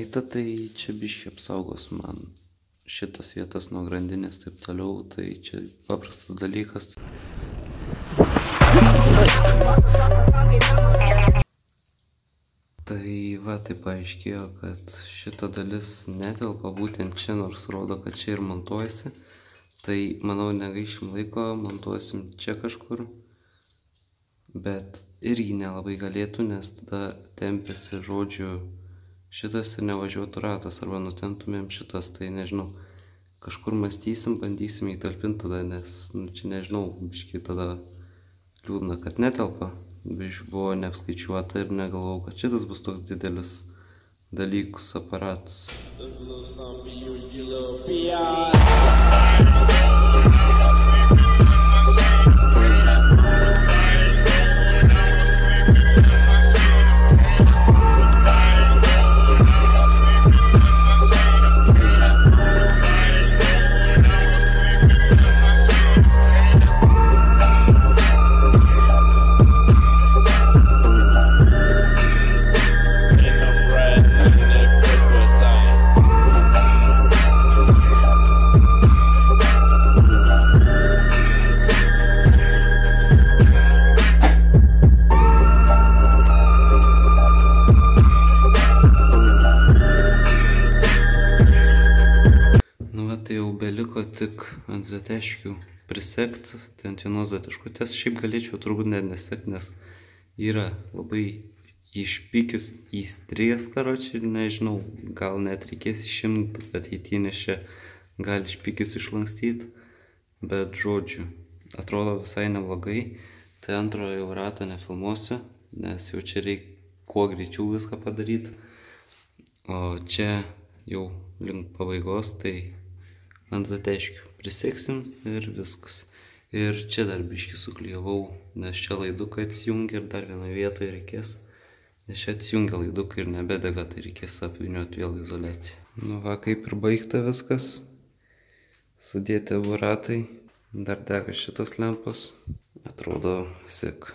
šitą tai čia biškį apsaugos man šitas vietas nuo grandinės taip toliau, tai čia paprastas dalykas. Tai va, tai paaiškėjo, kad šita dalis netelpa būtent čia, nors rodo, kad čia ir montuojasi. Tai manau, negaišim laiko, montuosim čia kažkur. Bet irgi nelabai galėtų, nes tada tempėsi žodžiu šitas ir nevažiuotų ratas, arba nutemtumėm šitas, tai nežinau. Kažkur mąstysim, bandysim įtalpinti tada, nes, čia nežinau, biškai tada liūdna, kad netelpa. Biškai buvo neapskaičiuota ir negalvojau, kad šitas bus toks didelis dalykus aparatas. Beliko tik ant zateškių prisekt, tai ant vienos zateškutės. Šiaip galėčiau turbūt net nesekt, nes yra labai išpikius įstrės, karočiui, nežinau, gal net reikės išimti ateityje, nes čia gali išpikius išlankstyti, bet žodžiu, atrodo visai neblogai. Tai antrojo jau rato nefilmuosiu, nes jau čia reikia kuo greičiau viską padaryti, o čia jau link pabaigos, tai ant zateškių priseksim ir viskas. Ir čia dar biškį suklijavau, nes čia laidukai atsijungia ir dar vienoje vietoje reikės. Nes čia atsijungia laidukai ir nebedega, tai reikės apvyniuoti vėl izoliaciją. Nu va, kaip ir baigta viskas. Sudėti abu ratai. Dar dega šitos lempos. Atrodo sek.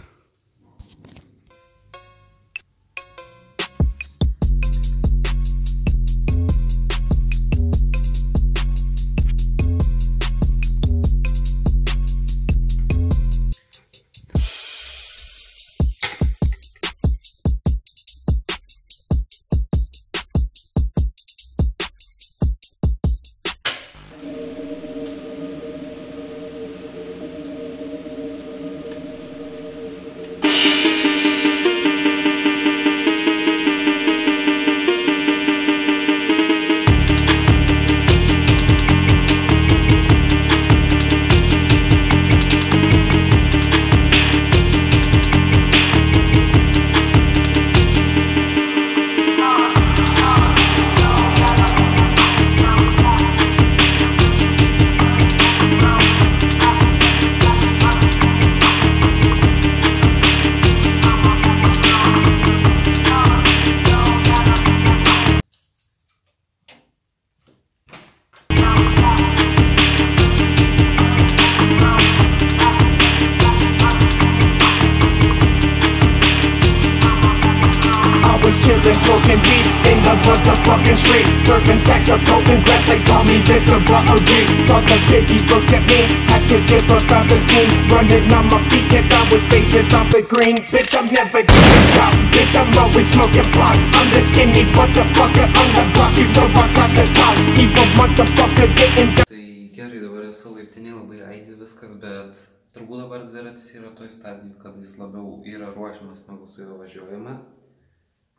Smoking weed in the motherfucking street, surfing saxophone grass, they call me Mr. OG. Saw the baby looked at me, had to give up out the scene, running on my feet and I was faded off the greens. Bitch, I'm never getting caught, bitch, I'm always smoking pot. I'm the skinny motherfucker on the block, you know I got the top, evil motherfucker getting down. Tai gerai, dabar esu laiptinė, labai aidi viskas, bet turbūt dabar dviratis yra toj stadijoj, kad jis labiau yra ruošiamas negu su juo važiuojame.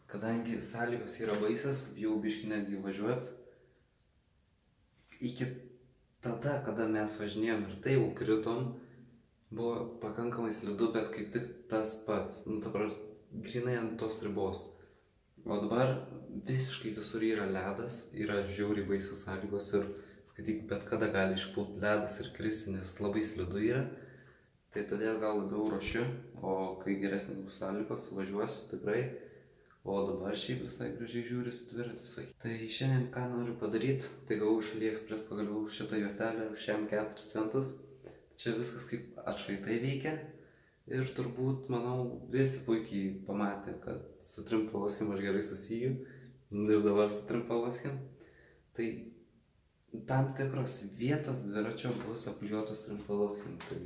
Kadangi sąlygos yra baisios, jau biškį netgi važiuot. Iki tada, kada mes važinėjom ir tai jau kritom, buvo pakankamai slidu, bet kaip tik tas pats, nu dabar grinai ant tos ribos. O dabar visiškai visur yra ledas, yra žiauriai baisios sąlygos ir skaityk, bet kada gali išpult ledas ir krisi, nes labai slidu yra. Tai todėl gal labiau ruošiu, o kai geresnės bus sąlygos, važiuosiu tikrai. O dabar šiaip visai gražiai žiūrisi dviratis. Tai šiandien ką noriu padaryti, tai gavau iš AliExpress pagaliau šitą juostelę už šiam 4 centus. Čia viskas kaip atšvaitai veikia. Ir turbūt, manau, visi puikiai pamatė, kad su 3 poloskim aš gerai susiju. Ir dabar su Trimpalaskėm. Tai tam tikros vietos dviračio bus apliuotos Trimpalaskėm. Tai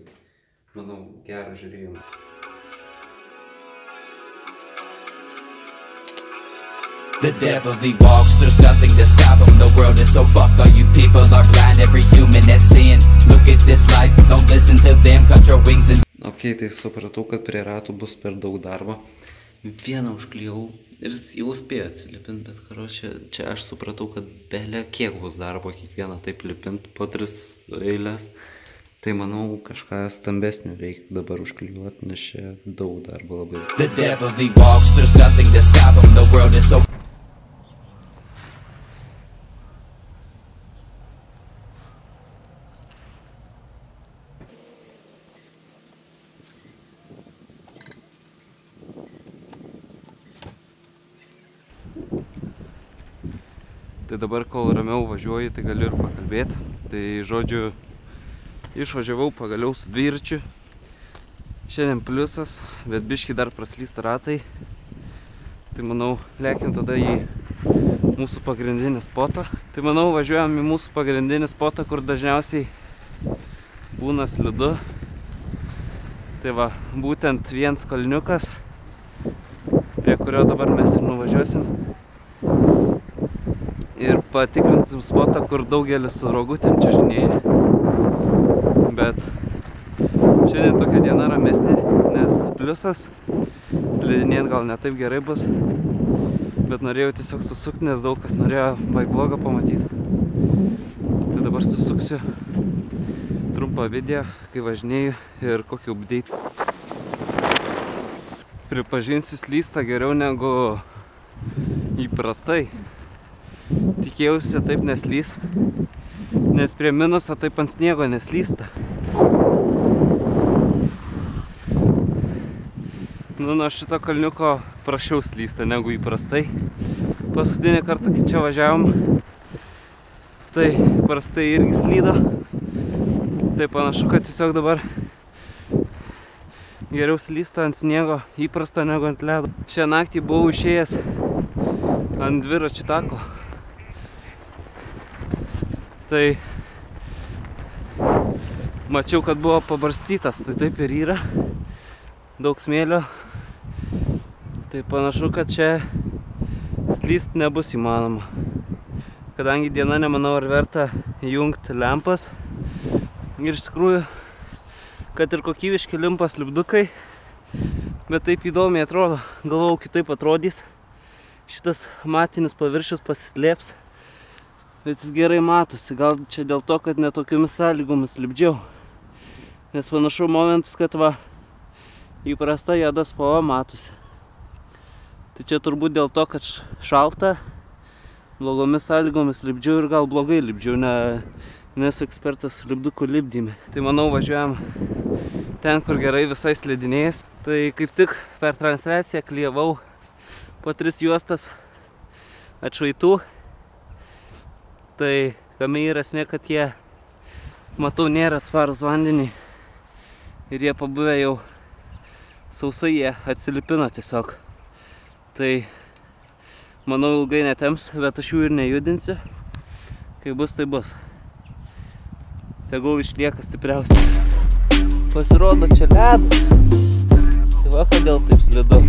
manau, gero žiūrėjimo. The devil he walks, there's nothing to stop him. The world is so fucked, all you people are blind. Every human has sinned. Look at this life, don't listen to them, cut your wings and... Ok, tai supratau, kad prie ratų bus per daug darbo. Vieną užklijau ir jau spėjo atsilipinti, bet karočią, čia aš supratau, kad belė kiek bus darbo kiekvieną taip lipinti po 3 eilės. Tai manau, kažką stambesnio reikia dabar užklijuoti, nes čia daug darbo labai. The devil he walks, there's nothing to stop him. The world is so... Tai dabar, kol ramiau važiuoju, tai galiu ir pakalbėti. Tai žodžiu, išvažiavau pagaliau su dviračiu. Šiandien pliusas, bet biški dar praslysta ratai. Tai manau, lekiam tada į mūsų pagrindinį spotą. Tai manau, važiuojam į mūsų pagrindinį spotą, kur dažniausiai būna slidu. Tai va, būtent vienas kalniukas, prie kurio dabar mes ir nuvažiuosim. Ir patikrinsim spotą, kur daugelis su rogutėm čiuožinėja. Bet šiandien tokia diena ramesnė, nes pliusas, slidinėt gal ne taip gerai bus. Bet norėjau tiesiog susukti, nes daug kas norėjo baiklogą pamatyti. Tai dabar susuksiu trumpą video, kai važinėju ir kokį update. Pripažinsiu, slysta geriau negu įprastai. Tikėjausi taip neslys, nes prie minuso taip ant sniego neslysta. Nu, nuo šito kalniuko prašiau slysta negu įprastai. Paskutinį kartą, kai čia važiavom, tai prastai irgi slydo. Tai panašu, kad tiesiog dabar geriau slysta ant sniego įprasto negu ant ledo. Šią naktį buvau išėjęs ant dviračių tako. Tai mačiau, kad buvo pabarstytas, tai taip ir yra. Daug smėlio. Tai panašu, kad čia slyst nebus įmanoma. Kadangi diena nemanau ar verta įjungti lempas. Ir iš tikrųjų, kad ir kokybiški limpas lipdukai, bet taip įdomiai atrodo. Galvojau, kitaip atrodys. Šitas matinis paviršius pasislėps. Bet jis gerai matosi, gal čia dėl to, kad netokiomis sąlygomis lipdžiau. Nes panašu momentas, kad va, įprasta juoda spalva matosi. Tai čia turbūt dėl to, kad šalta, blogomis sąlygomis lipdžiau ir gal blogai lipdžiau, nesu ekspertas lipdukų lipdyme. Tai manau, važiuojam ten, kur gerai visai slidinėjęs. Tai kaip tik per transliaciją klijavau po 3 juostas atšvaitų. Tai kame yra esmė, kad jie, matau, nėra atsparūs vandenį ir jie pabuvę jau sausai, jie atsilipino tiesiog. Tai manau, ilgai netems, bet aš jų ir nejudinsiu. Kai bus, tai bus. Tegul išlieka stipriausiai. Pasirodo, čia ledas. Tai va, kodėl taip slidu.